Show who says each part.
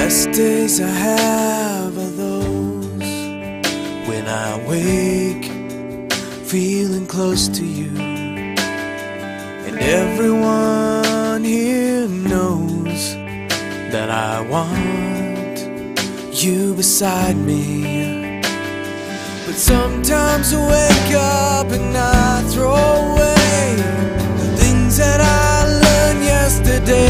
Speaker 1: best days I have are those when I wake feeling close to you, and everyone here knows that I want you beside me. But sometimes I wake up and I throw away the things that I learned yesterday.